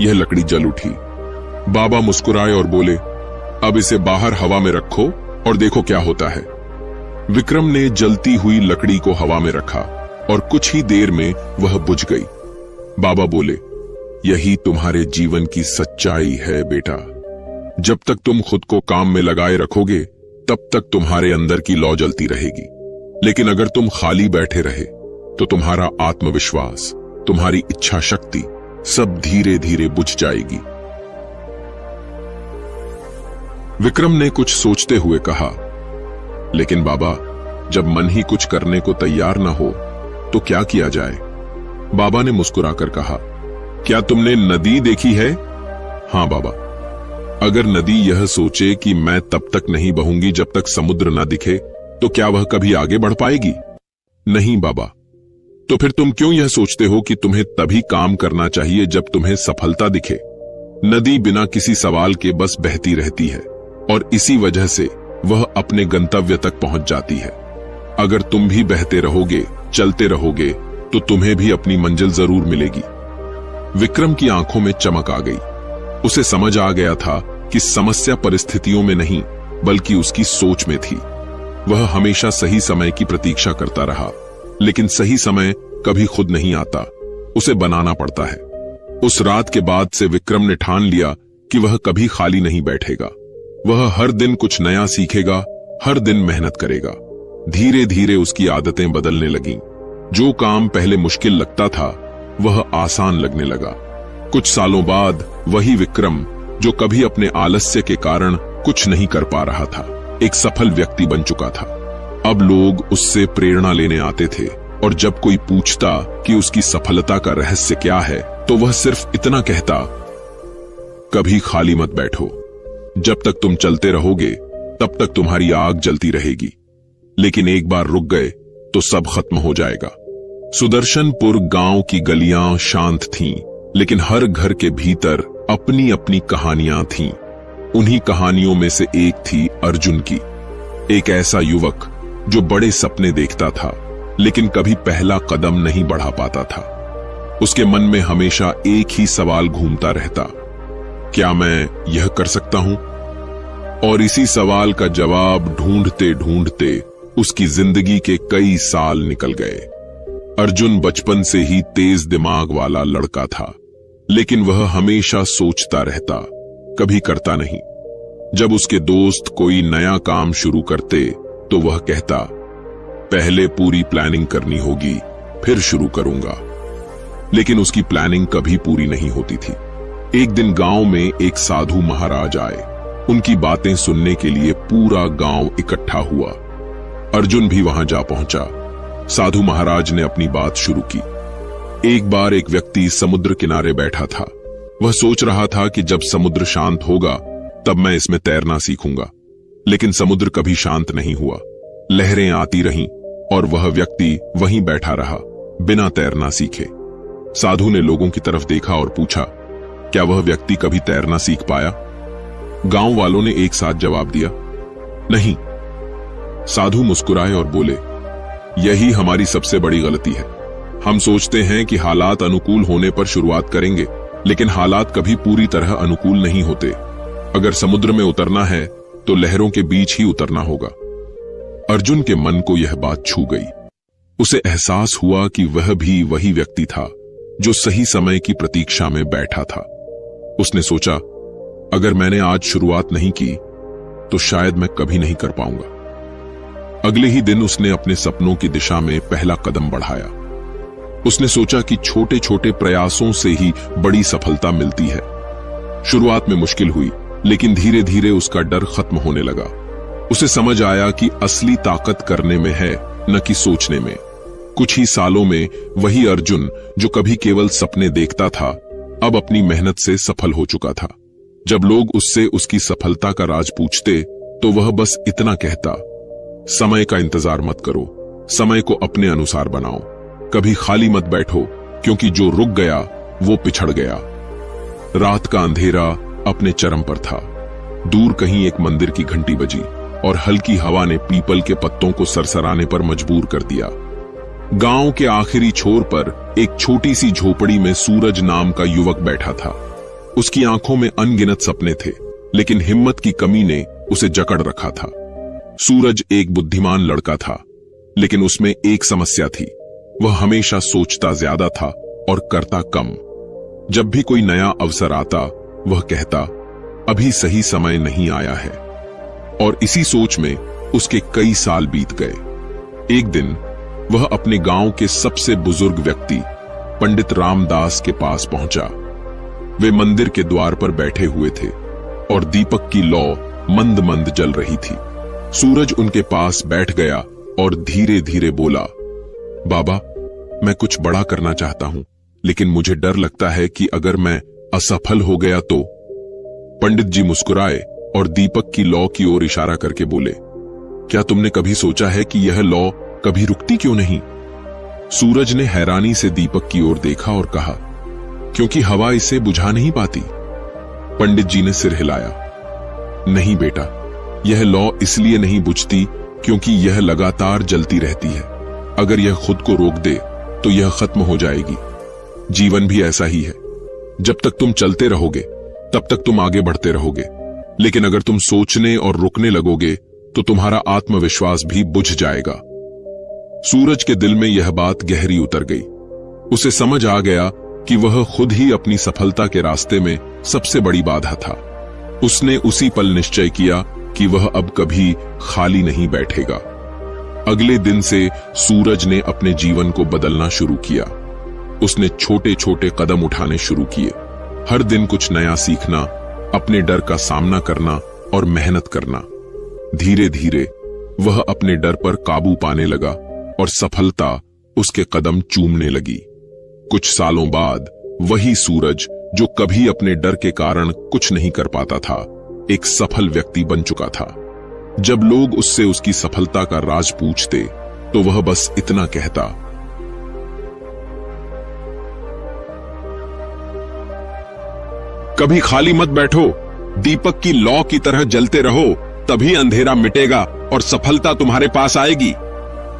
यह लकड़ी जल उठी। बाबा मुस्कुराए और बोले, अब इसे बाहर हवा में रखो और देखो क्या होता है। विक्रम ने जलती हुई लकड़ी को हवा में रखा और कुछ ही देर में वह बुझ गई। बाबा बोले, यही तुम्हारे जीवन की सच्चाई है बेटा। जब तक तुम खुद को काम में लगाए रखोगे तब तक तुम्हारे अंदर की लौ जलती रहेगी, लेकिन अगर तुम खाली बैठे रहे तो तुम्हारा आत्मविश्वास, तुम्हारी इच्छा शक्ति सब धीरे धीरे बुझ जाएगी। विक्रम ने कुछ सोचते हुए कहा, लेकिन बाबा, जब मन ही कुछ करने को तैयार न हो तो क्या किया जाए? बाबा ने मुस्कुराकर कहा, क्या तुमने नदी देखी है? हां बाबा। अगर नदी यह सोचे कि मैं तब तक नहीं बहूंगी जब तक समुद्र न दिखे, तो क्या वह कभी आगे बढ़ पाएगी? नहीं बाबा। तो फिर तुम क्यों यह सोचते हो कि तुम्हें तभी काम करना चाहिए जब तुम्हें सफलता दिखे? नदी बिना किसी सवाल के बस बहती रहती है और इसी वजह से वह अपने गंतव्य तक पहुंच जाती है। अगर तुम भी बहते रहोगे, चलते रहोगे, तो तुम्हें भी अपनी मंजिल जरूर मिलेगी। विक्रम की आंखों में चमक आ गई। उसे समझ आ गया था कि समस्या परिस्थितियों में नहीं बल्कि उसकी सोच में थी। वह हमेशा सही समय की प्रतीक्षा करता रहा, लेकिन सही समय कभी खुद नहीं आता, उसे बनाना पड़ता है। उस रात के बाद से विक्रम ने ठान लिया कि वह कभी खाली नहीं बैठेगा। वह हर दिन कुछ नया सीखेगा, हर दिन मेहनत करेगा। धीरे धीरे उसकी आदतें बदलने लगीं। जो काम पहले मुश्किल लगता था वह आसान लगने लगा। कुछ सालों बाद वही विक्रम, जो कभी अपने आलस्य के कारण कुछ नहीं कर पा रहा था, एक सफल व्यक्ति बन चुका था। अब लोग उससे प्रेरणा लेने आते थे और जब कोई पूछता कि उसकी सफलता का रहस्य क्या है, तो वह सिर्फ इतना कहता, कभी खाली मत बैठो। जब तक तुम चलते रहोगे तब तक तुम्हारी आग जलती रहेगी, लेकिन एक बार रुक गए तो सब खत्म हो जाएगा। सुदर्शनपुर गांव की गलियां शांत थीं, लेकिन हर घर के भीतर अपनी अपनी कहानियां थीं। उन्हीं कहानियों में से एक थी अर्जुन की। एक ऐसा युवक जो बड़े सपने देखता था, लेकिन कभी पहला कदम नहीं बढ़ा पाता था। उसके मन में हमेशा एक ही सवाल घूमता रहता, क्या मैं यह कर सकता हूं? और इसी सवाल का जवाब ढूंढते ढूंढते उसकी जिंदगी के कई साल निकल गए। अर्जुन बचपन से ही तेज दिमाग वाला लड़का था, लेकिन वह हमेशा सोचता रहता, कभी करता नहीं। जब उसके दोस्त कोई नया काम शुरू करते तो वह कहता, पहले पूरी प्लानिंग करनी होगी, फिर शुरू करूंगा। लेकिन उसकी प्लानिंग कभी पूरी नहीं होती थी। एक दिन गांव में एक साधु महाराज आए। उनकी बातें सुनने के लिए पूरा गांव इकट्ठा हुआ। अर्जुन भी वहां जा पहुंचा। साधु महाराज ने अपनी बात शुरू की। एक बार एक व्यक्ति समुद्र किनारे बैठा था। वह सोच रहा था कि जब समुद्र शांत होगा तब मैं इसमें तैरना सीखूंगा। लेकिन समुद्र कभी शांत नहीं हुआ। लहरें आती रहीं और वह व्यक्ति वहीं बैठा रहा, बिना तैरना सीखे। साधु ने लोगों की तरफ देखा और पूछा, क्या वह व्यक्ति कभी तैरना सीख पाया? गांव वालों ने एक साथ जवाब दिया, नहीं। साधु मुस्कुराए और बोले, यही हमारी सबसे बड़ी गलती है। हम सोचते हैं कि हालात अनुकूल होने पर शुरुआत करेंगे, लेकिन हालात कभी पूरी तरह अनुकूल नहीं होते। अगर समुद्र में उतरना है तो लहरों के बीच ही उतरना होगा। अर्जुन के मन को यह बात छू गई। उसे एहसास हुआ कि वह भी वही व्यक्ति था जो सही समय की प्रतीक्षा में बैठा था। उसने सोचा, अगर मैंने आज शुरुआत नहीं की तो शायद मैं कभी नहीं कर पाऊंगा। अगले ही दिन उसने अपने सपनों की दिशा में पहला कदम बढ़ाया। उसने सोचा कि छोटे छोटे प्रयासों से ही बड़ी सफलता मिलती है। शुरुआत में मुश्किल हुई, लेकिन धीरे धीरे उसका डर खत्म होने लगा। उसे समझ आया कि असली ताकत करने में है, न कि सोचने में। कुछ ही सालों में वही अर्जुन जो कभी केवल सपने देखता था, अब अपनी मेहनत से सफल हो चुका था। जब लोग उससे उसकी सफलता का राज पूछते तो वह बस इतना कहता, समय का इंतजार मत करो, समय को अपने अनुसार बनाओ। कभी खाली मत बैठो, क्योंकि जो रुक गया वो पिछड़ गया। रात का अंधेरा अपने चरम पर था। दूर कहीं एक मंदिर की घंटी बजी और हल्की हवा ने पीपल के पत्तों को सरसराने पर मजबूर कर दिया। गांव के आखिरी छोर पर एक छोटी सी झोपड़ी में सूरज नाम का युवक बैठा था। उसकी आंखों में अनगिनत सपने थे, लेकिन हिम्मत की कमी ने उसे जकड़ रखा था। सूरज एक बुद्धिमान लड़का था, लेकिन उसमें एक समस्या थी। वह हमेशा सोचता ज्यादा था और करता कम। जब भी कोई नया अवसर आता, वह कहता, अभी सही समय नहीं आया है। और इसी सोच में उसके कई साल बीत गए। एक दिन वह अपने गांव के सबसे बुजुर्ग व्यक्ति पंडित रामदास के पास पहुंचा। वे मंदिर के द्वार पर बैठे हुए थे और दीपक की लौ मंद मंद जल रही थी। सूरज उनके पास बैठ गया और धीरे धीरे बोला, बाबा, मैं कुछ बड़ा करना चाहता हूं, लेकिन मुझे डर लगता है कि अगर मैं असफल हो गया तो। पंडित जी मुस्कुराए और दीपक की लौ की ओर इशारा करके बोले, क्या तुमने कभी सोचा है कि यह लौ कभी रुकती क्यों नहीं? सूरज ने हैरानी से दीपक की ओर देखा और कहा, क्योंकि हवा इसे बुझा नहीं पाती। पंडित जी ने सिर हिलाया, नहीं बेटा, यह लौ इसलिए नहीं बुझती क्योंकि यह लगातार जलती रहती है। अगर यह खुद को रोक दे तो यह खत्म हो जाएगी। जीवन भी ऐसा ही है। जब तक तुम चलते रहोगे तब तक तुम आगे बढ़ते रहोगे, लेकिन अगर तुम सोचने और रुकने लगोगे तो तुम्हारा आत्मविश्वास भी बुझ जाएगा। सूरज के दिल में यह बात गहरी उतर गई। उसे समझ आ गया कि वह खुद ही अपनी सफलता के रास्ते में सबसे बड़ी बाधा था। उसने उसी पल निश्चय किया कि वह अब कभी खाली नहीं बैठेगा। अगले दिन से सूरज ने अपने जीवन को बदलना शुरू किया। उसने छोटे छोटे कदम उठाने शुरू किए। हर दिन कुछ नया सीखना, अपने डर का सामना करना और मेहनत करना। धीरे धीरे वह अपने डर पर काबू पाने लगा और सफलता उसके कदम चूमने लगी। कुछ सालों बाद वही सूरज जो कभी अपने डर के कारण कुछ नहीं कर पाता था, एक सफल व्यक्ति बन चुका था। जब लोग उससे उसकी सफलता का राज पूछते तो वह बस इतना कहता, कभी खाली मत बैठो, दीपक की लौ की तरह जलते रहो, तभी अंधेरा मिटेगा और सफलता तुम्हारे पास आएगी।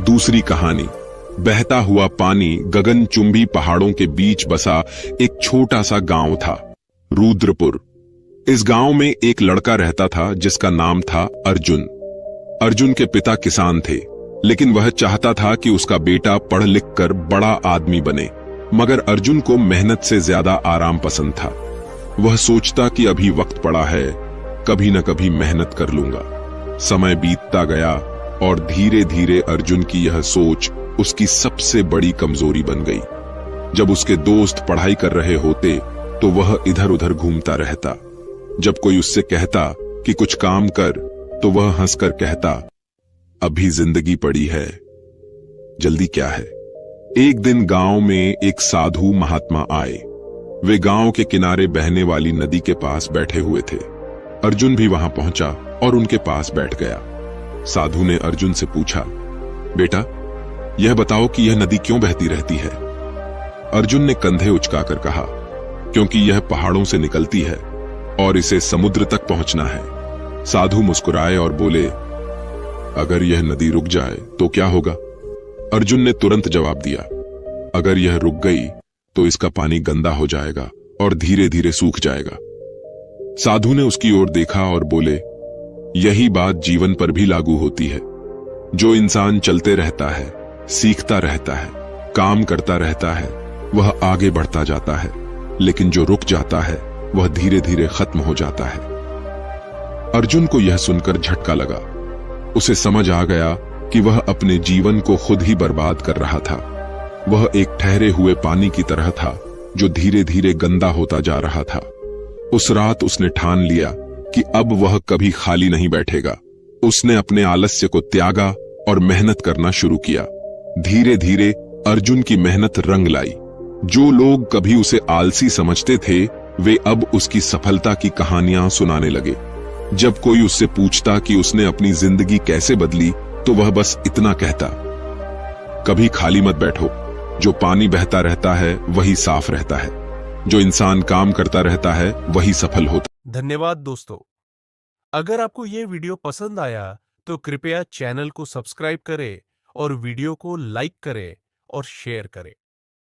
दूसरी कहानी, बहता हुआ पानी गगनचुंबी पहाड़ों के बीच बसा एक छोटा सा गांव था, रुद्रपुर। इस गांव में एक लड़का रहता था जिसका नाम था अर्जुन। अर्जुन के पिता किसान थे, लेकिन वह चाहता था कि उसका बेटा पढ़ लिख कर बड़ा आदमी बने। मगर अर्जुन को मेहनत से ज्यादा आराम पसंद था। वह सोचता कि अभी वक्त पड़ा है, कभी न कभी मेहनत कर लूंगा। समय बीतता गया और धीरे धीरे अर्जुन की यह सोच उसकी सबसे बड़ी कमजोरी बन गई। जब उसके दोस्त पढ़ाई कर रहे होते तो वह इधर उधर घूमता रहता। जब कोई उससे कहता कि कुछ काम कर तो वह हंसकर कहता, अभी जिंदगी पड़ी है, जल्दी क्या है। एक दिन गांव में एक साधु महात्मा आए। वे गांव के किनारे बहने वाली नदी के पास बैठे हुए थे। अर्जुन भी वहां पहुंचा और उनके पास बैठ गया। साधु ने अर्जुन से पूछा, बेटा, यह बताओ कि यह नदी क्यों बहती रहती है? अर्जुन ने कंधे उचकाकर कहा, क्योंकि यह पहाड़ों से निकलती है और इसे समुद्र तक पहुंचना है। साधु मुस्कुराए और बोले, अगर यह नदी रुक जाए तो क्या होगा? अर्जुन ने तुरंत जवाब दिया, अगर यह रुक गई तो इसका पानी गंदा हो जाएगा और धीरे धीरे सूख जाएगा। साधु ने उसकी ओर देखा और बोले, यही बात जीवन पर भी लागू होती है। जो इंसान चलते रहता है, सीखता रहता है, काम करता रहता है, वह आगे बढ़ता जाता है, लेकिन जो रुक जाता है वह धीरे धीरे खत्म हो जाता है। अर्जुन को यह सुनकर झटका लगा। उसे समझ आ गया कि वह अपने जीवन को खुद ही बर्बाद कर रहा था। वह एक ठहरे हुए पानी की तरह था जो धीरे धीरे गंदा होता जा रहा था। उस रात उसने ठान लिया कि अब वह कभी खाली नहीं बैठेगा। उसने अपने आलस्य को त्यागा और मेहनत करना शुरू किया। धीरे धीरे अर्जुन की मेहनत रंग लाई। जो लोग कभी उसे आलसी समझते थे, वे अब उसकी सफलता की कहानियां सुनाने लगे। जब कोई उससे पूछता कि उसने अपनी जिंदगी कैसे बदली, तो वह बस इतना कहता, कभी खाली मत बैठो, जो पानी बहता रहता है वही साफ रहता है, जो इंसान काम करता रहता है वही सफल होता। धन्यवाद दोस्तों। अगर आपको यह वीडियो पसंद आया तो कृपया चैनल को सब्सक्राइब करें और वीडियो को लाइक करें और शेयर करें।